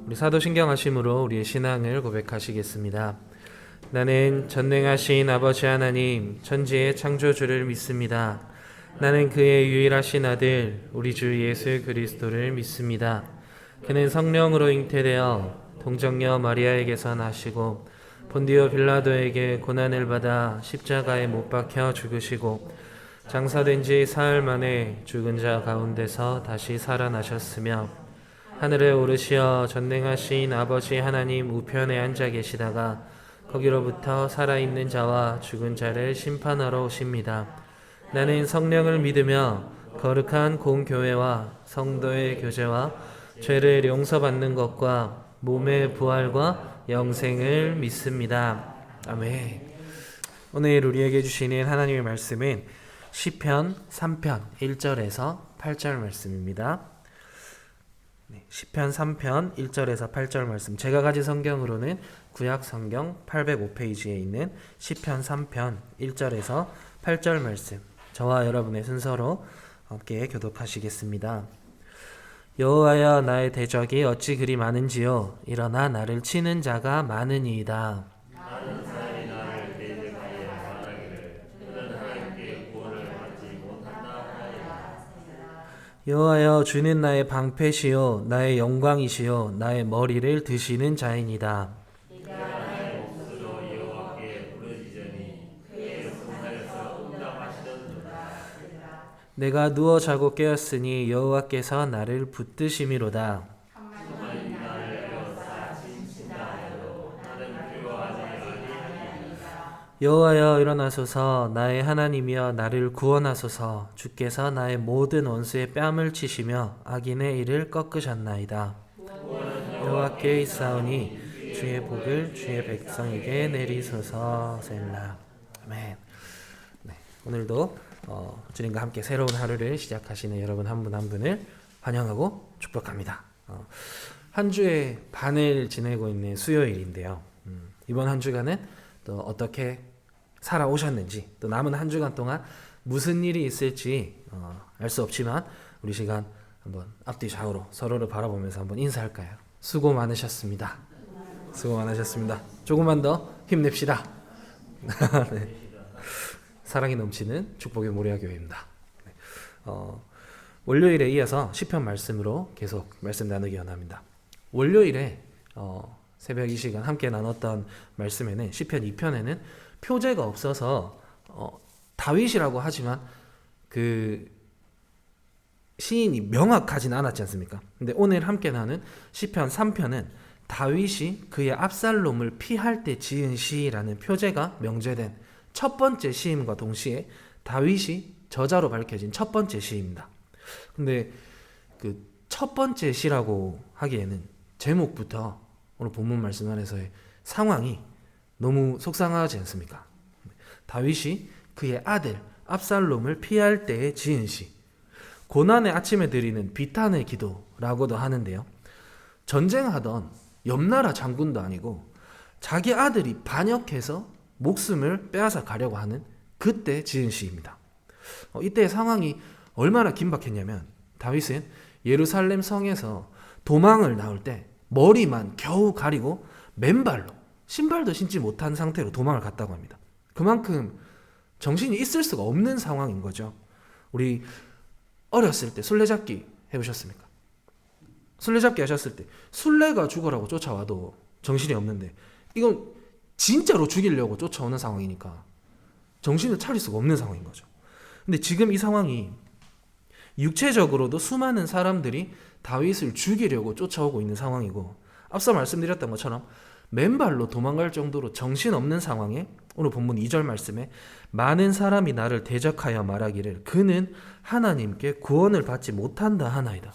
우리 사도신경하심으로 우리의 신앙을 고백하시겠습니다. 나는 전능하신 아버지 하나님 천지의 창조주를 믿습니다. 나는 그의 유일하신 아들 우리 주 예수 그리스도를 믿습니다. 그는 성령으로 잉태되어 동정녀 마리아에게서 나시고 본디오 빌라도에게 고난을 받아 십자가에 못 박혀 죽으시고 장사된 지 사흘 만에 죽은 자 가운데서 다시 살아나셨으며 하늘에 오르시어 전능하신 아버지 하나님 우편에 앉아 계시다가 거기로부터 살아있는 자와 죽은 자를 심판하러 오십니다. 나는 성령을 믿으며 거룩한 공교회와 성도의 교제와 죄를 용서받는 것과 몸의 부활과 영생을 믿습니다. 아멘. 오늘 우리에게 주시는 하나님의 말씀은 시편 3편 1절에서 8절 말씀입니다. 시편 3편 1절에서 8절 말씀, 제가 가진 성경으로는 구약 성경 805페이지에 있는 시편 3편 1절에서 8절 말씀, 저와 여러분의 순서로 함께 교독하시겠습니다. 여호와여, 나의 대적이 어찌 그리 많은지요. 일어나 나를 치는 자가 많으니이다. 많은 사람이 나를 대적하여 말하기를 그는 하나님께 구원을 받지 못한다 하리라. 여호와여, 주는 나의 방패시요 나의 영광이시요 나의 머리를 드시는 자이니다. 내가 나의 목소리로 여호와께 부르짖으니 그의 성산에서 응답하시던도다. 내가 누워 자고 깨었으니 여호와께서 나를 붙드심이로다. 하나님 나를 에워싸 진친다 해도 나는 두려워하지 아니하리이다. 여호와여, 일어나소서. 나의 하나님이여 나를 구원하소서. 주께서 나의 모든 원수의 뺨을 치시며 악인의 일을 꺾으셨나이다. 여호와께 있사오니 주의 복을 주의 백성에게 내리소서. 셀라. 아멘. 네, 오늘도 주님과 함께 새로운 하루를 시작하시는 여러분 한 분 한 분을 환영하고 축복합니다. 한 주의 반을 지내고 있는 수요일인데요. 이번 한 주간은 또 어떻게 살아오셨는지, 또 남은 한 주간 동안 무슨 일이 있을지 알 수 없지만 우리 시간 한번 앞뒤 좌우로 서로를 바라보면서 한번 인사할까요? 수고 많으셨습니다. 조금만 더 힘냅시다. 네. 사랑이 넘치는 축복의 모리아 교회입니다. 월요일에 이어서 시편 말씀으로 계속 말씀 나누기 원합니다. 월요일에 새벽 이 시간 함께 나눴던 말씀에는 시편 2편에는 표제가 없어서 다윗이라고 하지만 그 시인이 명확하진 않았지 않습니까? 근데 오늘 함께 나눈 시편 3편은 다윗이 그의 압살롬을 피할 때 지은 시라는 표제가 명제된 첫 번째 시임과 동시에 다윗이 저자로 밝혀진 첫 번째 시입니다. 근데 그 첫 번째 시라고 하기에는 제목부터 오늘 본문 말씀 안에서의 상황이 너무 속상하지 않습니까? 다윗이 그의 아들 압살롬을 피할 때에 지은 시, 고난의 아침에 드리는 비탄의 기도라고도 하는데요. 전쟁하던 옆나라 장군도 아니고 자기 아들이 반역해서 목숨을 빼앗아 가려고 하는 그때 지은 시입니다. 이때의 상황이 얼마나 긴박했냐면 다윗은 예루살렘 성에서 도망을 나올 때 머리만 겨우 가리고 맨발로 신발도 신지 못한 상태로 도망을 갔다고 합니다. 그만큼 정신이 있을 수가 없는 상황인 거죠. 우리 어렸을 때 술래잡기 해보셨습니까? 술래잡기 하셨을 때 술래가 죽으라고 쫓아와도 정신이 없는데 이건 진짜로 죽이려고 쫓아오는 상황이니까 정신을 차릴 수가 없는 상황인 거죠. 근데 지금 이 상황이 육체적으로도 수많은 사람들이 다윗을 죽이려고 쫓아오고 있는 상황이고, 앞서 말씀드렸던 것처럼 맨발로 도망갈 정도로 정신없는 상황에 오늘 본문 2절 말씀에 많은 사람이 나를 대적하여 말하기를 그는 하나님께 구원을 받지 못한다 하나이다.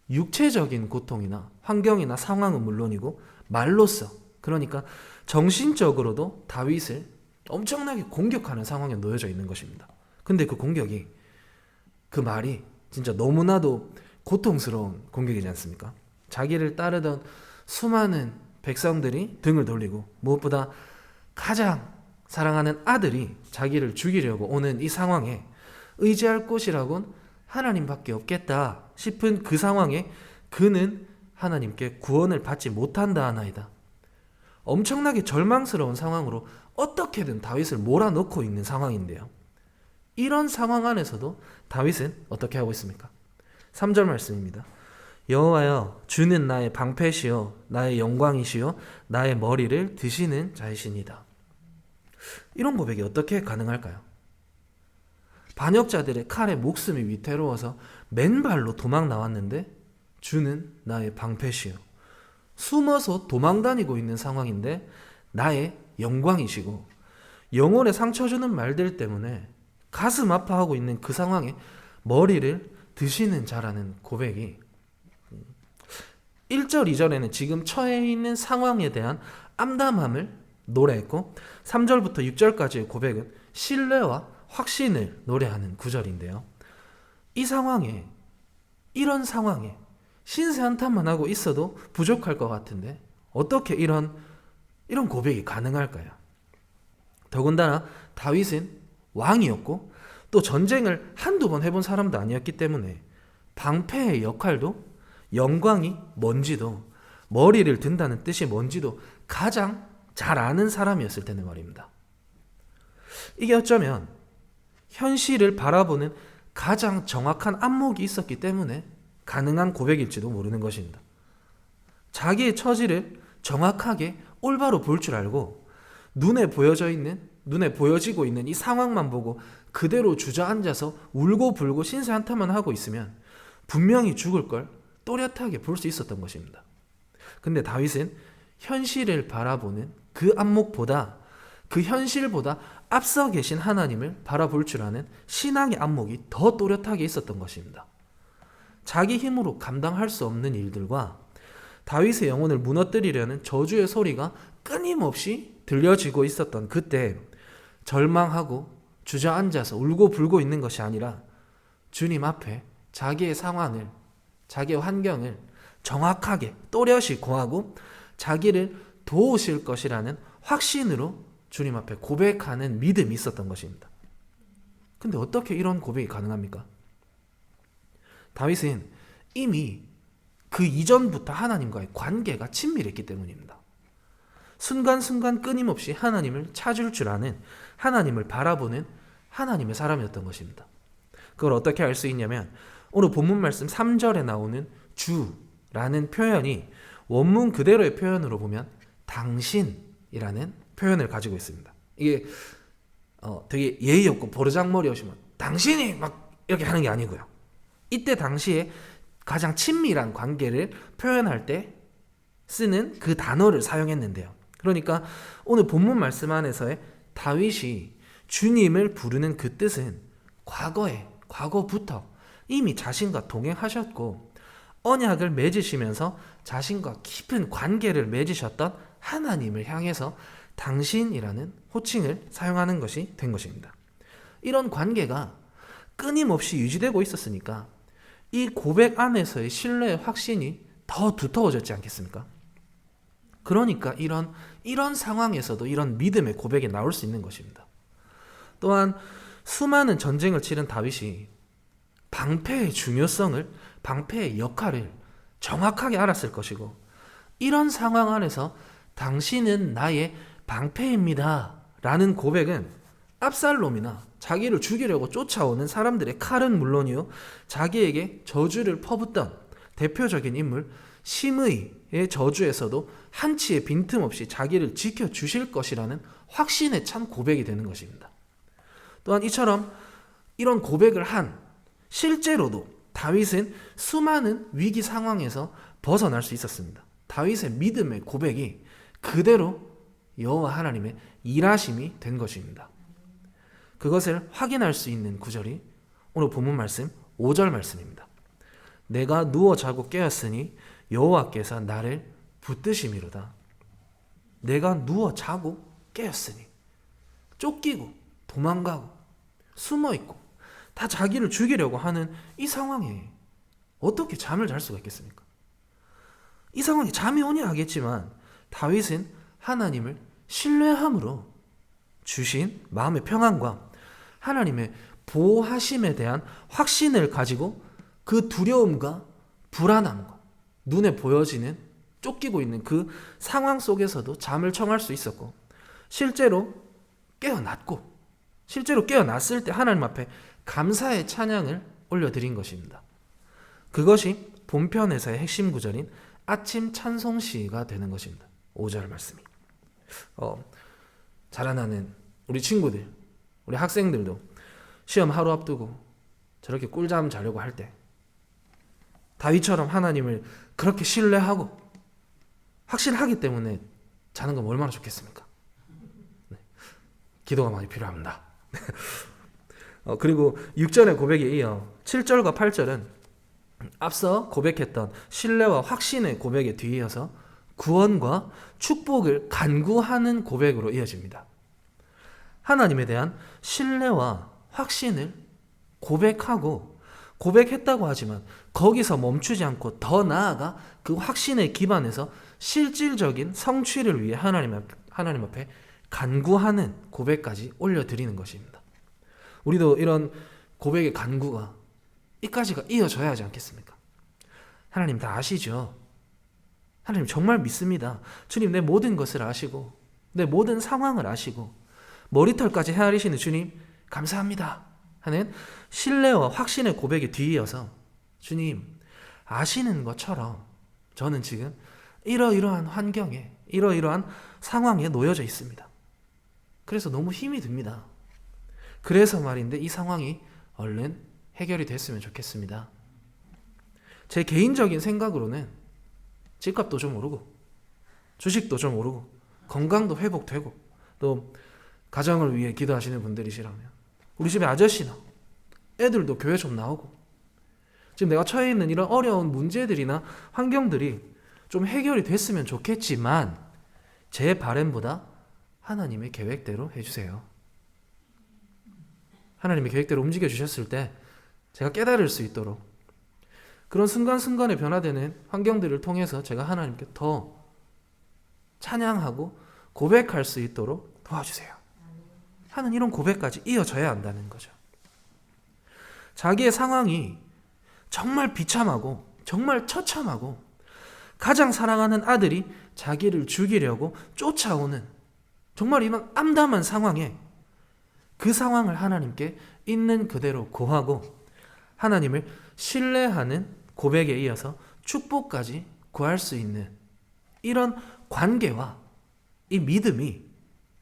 육체적인 고통이나 환경이나 상황은 물론이고 말로써, 그러니까 정신적으로도 다윗을 엄청나게 공격하는 상황에 놓여져 있는 것입니다. 근데 그 공격이, 그 말이 진짜 너무나도 고통스러운 공격이지 않습니까? 자기를 따르던 수많은 백성들이 등을 돌리고 무엇보다 가장 사랑하는 아들이 자기를 죽이려고 오는 이 상황에 의지할 곳이라곤 하나님밖에 없겠다 싶은 그 상황에 그는 하나님께 구원을 받지 못한다 하나이다. 엄청나게 절망스러운 상황으로 어떻게든 다윗을 몰아넣고 있는 상황인데요. 이런 상황 안에서도 다윗은 어떻게 하고 있습니까? 3절 말씀입니다. 여호와여, 주는 나의 방패시요 나의 영광이시요 나의 머리를 드시는 자이시니다. 이런 고백이 어떻게 가능할까요? 반역자들의 칼에 목숨이 위태로워서 맨발로 도망 나왔는데 주는 나의 방패시요, 숨어서 도망 다니고 있는 상황인데 나의 영광이시고, 영혼에 상처 주는 말들 때문에 가슴 아파하고 있는 그 상황에 머리를 드시는 자라는 고백이 1절 2절에는 지금 처해 있는 상황에 대한 암담함을 노래했고 3절부터 6절까지의 고백은 신뢰와 확신을 노래하는 구절인데요. 이 상황에, 이런 상황에 신세 한탄만 하고 있어도 부족할 것 같은데 어떻게 이런 고백이 가능할까요? 더군다나 다윗은 왕이었고 또 전쟁을 한두 번 해본 사람도 아니었기 때문에 방패의 역할도, 영광이 뭔지도, 머리를 든다는 뜻이 뭔지도 가장 잘 아는 사람이었을 텐데 말입니다. 이게 어쩌면 현실을 바라보는 가장 정확한 안목이 있었기 때문에 가능한 고백일지도 모르는 것입니다. 자기의 처지를 정확하게 올바로 볼 줄 알고 눈에 보여지고 있는 이 상황만 보고 그대로 주저앉아서 울고 불고 신세 한탄만 하고 있으면 분명히 죽을 걸 또렷하게 볼 수 있었던 것입니다. 근데 다윗은 현실을 바라보는 그 안목보다, 그 현실보다 앞서 계신 하나님을 바라볼 줄 아는 신앙의 안목이 더 또렷하게 있었던 것입니다. 자기 힘으로 감당할 수 없는 일들과 다윗의 영혼을 무너뜨리려는 저주의 소리가 끊임없이 들려지고 있었던 그때 절망하고 주저앉아서 울고 불고 있는 것이 아니라 주님 앞에 자기의 상황을, 자기의 환경을 정확하게 또렷이 고하고 자기를 도우실 것이라는 확신으로 주님 앞에 고백하는 믿음이 있었던 것입니다. 근데 어떻게 이런 고백이 가능합니까? 다윗은 이미 그 이전부터 하나님과의 관계가 친밀했기 때문입니다. 순간순간 끊임없이 하나님을 찾을 줄 아는, 하나님을 바라보는 하나님의 사람이었던 것입니다. 그걸 어떻게 알 수 있냐면 오늘 본문 말씀 3절에 나오는 주라는 표현이 원문 그대로의 표현으로 보면 당신이라는 표현을 가지고 있습니다. 이게 되게 예의 없고 버르장머리 없이만 당신이 막 이렇게 하는 게 아니고요. 이때 당시에 가장 친밀한 관계를 표현할 때 쓰는 그 단어를 사용했는데요. 그러니까 오늘 본문 말씀 안에서의 다윗이 주님을 부르는 그 뜻은 과거부터 이미 자신과 동행하셨고 언약을 맺으시면서 자신과 깊은 관계를 맺으셨던 하나님을 향해서 당신이라는 호칭을 사용하는 것이 된 것입니다. 이런 관계가 끊임없이 유지되고 있었으니까 이 고백 안에서의 신뢰의 확신이 더 두터워졌지 않겠습니까? 그러니까 이런 상황에서도 이런 믿음의 고백이 나올 수 있는 것입니다. 또한 수많은 전쟁을 치른 다윗이 방패의 중요성을, 방패의 역할을 정확하게 알았을 것이고 이런 상황 안에서 당신은 나의 방패입니다 라는 고백은 압살롬이나 자기를 죽이려고 쫓아오는 사람들의 칼은 물론이요 자기에게 저주를 퍼붓던 대표적인 인물 심의의 저주에서도 한치의 빈틈없이 자기를 지켜주실 것이라는 확신에 찬 고백이 되는 것입니다. 또한 이처럼 이런 고백을 한 실제로도 다윗은 수많은 위기 상황에서 벗어날 수 있었습니다. 다윗의 믿음의 고백이 그대로 여호와 하나님의 일하심이 된 것입니다. 그것을 확인할 수 있는 구절이 오늘 본문 말씀 5절 말씀입니다. 내가 누워 자고 깨었으니 여호와께서 나를 붙드심이로다. 내가 누워 자고 깨었으니 쫓기고 도망가고 숨어있고 다 자기를 죽이려고 하는 이 상황에 어떻게 잠을 잘 수가 있겠습니까? 이 상황에 잠이 오냐 하겠지만 다윗은 하나님을 신뢰함으로 주신 마음의 평안과 하나님의 보호하심에 대한 확신을 가지고 그 두려움과 불안함과 눈에 보여지는 쫓기고 있는 그 상황 속에서도 잠을 청할 수 있었고, 실제로 깨어났을 때 하나님 앞에 감사의 찬양을 올려드린 것입니다. 그것이 본편에서의 핵심 구절인 아침 찬송시가 되는 것입니다. 5절 말씀이. 자라나는 우리 친구들, 우리 학생들도 시험 하루 앞두고 저렇게 꿀잠 자려고 할 때 다윗처럼 하나님을 그렇게 신뢰하고 확신하기 때문에 자는 건 얼마나 좋겠습니까? 네. 기도가 많이 필요합니다. 그리고 6절의 고백에 이어 7절과 8절은 앞서 고백했던 신뢰와 확신의 고백에 뒤이어서 구원과 축복을 간구하는 고백으로 이어집니다. 하나님에 대한 신뢰와 확신을 고백했다고 하지만 거기서 멈추지 않고 더 나아가 그 확신의 기반에서 실질적인 성취를 위해 하나님 앞에 간구하는 고백까지 올려드리는 것입니다. 우리도 이런 고백의 간구가 이까지가 이어져야 하지 않겠습니까? 하나님 다 아시죠? 하나님 정말 믿습니다. 주님 내 모든 것을 아시고 내 모든 상황을 아시고 머리털까지 헤아리시는 주님 감사합니다 하는 신뢰와 확신의 고백에 뒤이어서 주님 아시는 것처럼 저는 지금 이러이러한 환경에 이러이러한 상황에 놓여져 있습니다. 그래서 너무 힘이 듭니다. 그래서 말인데 이 상황이 얼른 해결이 됐으면 좋겠습니다. 제 개인적인 생각으로는 집값도 좀 오르고 주식도 좀 오르고 건강도 회복되고 또 가정을 위해 기도하시는 분들이시라면 우리 집에 아저씨나 애들도 교회 좀 나오고 지금 내가 처해 있는 이런 어려운 문제들이나 환경들이 좀 해결이 됐으면 좋겠지만 제 바람보다 하나님의 계획대로 해주세요. 하나님의 계획대로 움직여 주셨을 때 제가 깨달을 수 있도록 그런 순간순간에 변화되는 환경들을 통해서 제가 하나님께 더 찬양하고 고백할 수 있도록 도와주세요 하는 이런 고백까지 이어져야 한다는 거죠. 자기의 상황이 정말 비참하고 정말 처참하고 가장 사랑하는 아들이 자기를 죽이려고 쫓아오는 정말 이런 암담한 상황에 그 상황을 하나님께 있는 그대로 고하고 하나님을 신뢰하는 고백에 이어서 축복까지 구할 수 있는 이런 관계와 이 믿음이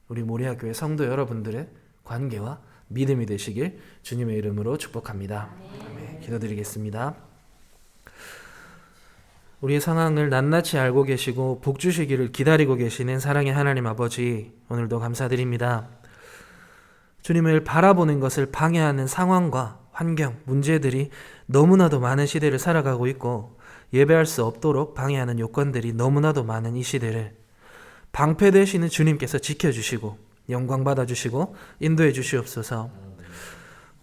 우리 모리아 교회 성도 여러분들의 관계와 믿음이 되시길 주님의 이름으로 축복합니다. 아멘. 기도드리겠습니다. 우리의 상황을 낱낱이 알고 계시고 복 주시기를 기다리고 계시는 사랑의 하나님 아버지, 오늘도 감사드립니다. 주님을 바라보는 것을 방해하는 상황과 환경, 문제들이 너무나도 많은 시대를 살아가고 있고 예배할 수 없도록 방해하는 요건들이 너무나도 많은 이 시대를 방패되시는 주님께서 지켜주시고 영광 받아주시고 인도해 주시옵소서.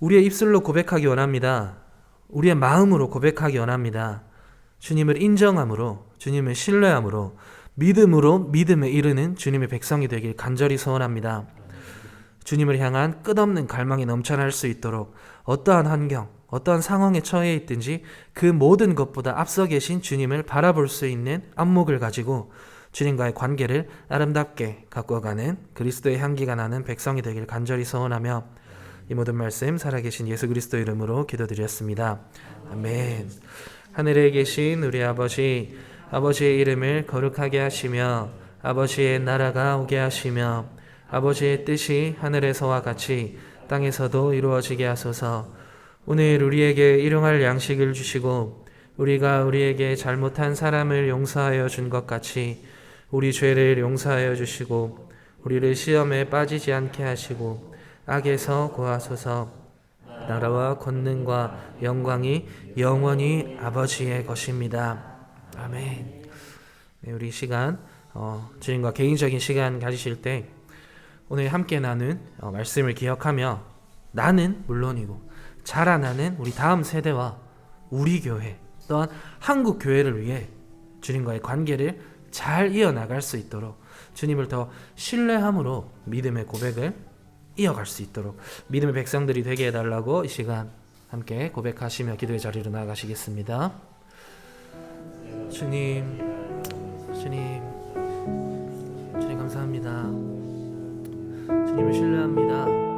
우리의 입술로 고백하기 원합니다. 우리의 마음으로 고백하기 원합니다. 주님을 인정함으로, 주님을 신뢰함으로, 믿음으로 믿음에 이르는 주님의 백성이 되길 간절히 소원합니다. 주님을 향한 끝없는 갈망이 넘쳐날 수 있도록 어떠한 환경, 어떠한 상황에 처해 있든지 그 모든 것보다 앞서 계신 주님을 바라볼 수 있는 안목을 가지고 주님과의 관계를 아름답게 가꾸어가는 그리스도의 향기가 나는 백성이 되길 간절히 소원하며 이 모든 말씀 살아계신 예수 그리스도 이름으로 기도드렸습니다. 아멘. 하늘에 계신 우리 아버지, 아버지의 이름을 거룩하게 하시며 아버지의 나라가 오게 하시며 아버지의 뜻이 하늘에서와 같이 땅에서도 이루어지게 하소서. 오늘 우리에게 일용할 양식을 주시고 우리가 우리에게 잘못한 사람을 용서하여 준 것 같이 우리 죄를 용서하여 주시고 우리를 시험에 빠지지 않게 하시고 악에서 구하소서. 나라와 권능과 영광이 영원히 아버지의 것입니다. 아멘. 네, 우리 시간 주님과 개인적인 시간 가지실 때 오늘 함께 나눈 말씀을 기억하며 나는 물론이고 자라나는 우리 다음 세대와 우리 교회 또한 한국 교회를 위해 주님과의 관계를 잘 이어나갈 수 있도록 주님을 더 신뢰함으로 믿음의 고백을 이어갈 수 있도록 믿음의 백성들이 되게 해달라고 이 시간 함께 고백하시며 기도의 자리로 나아가시겠습니다. 주님, 주님, 주님 감사합니다. 주님을 신뢰합니다.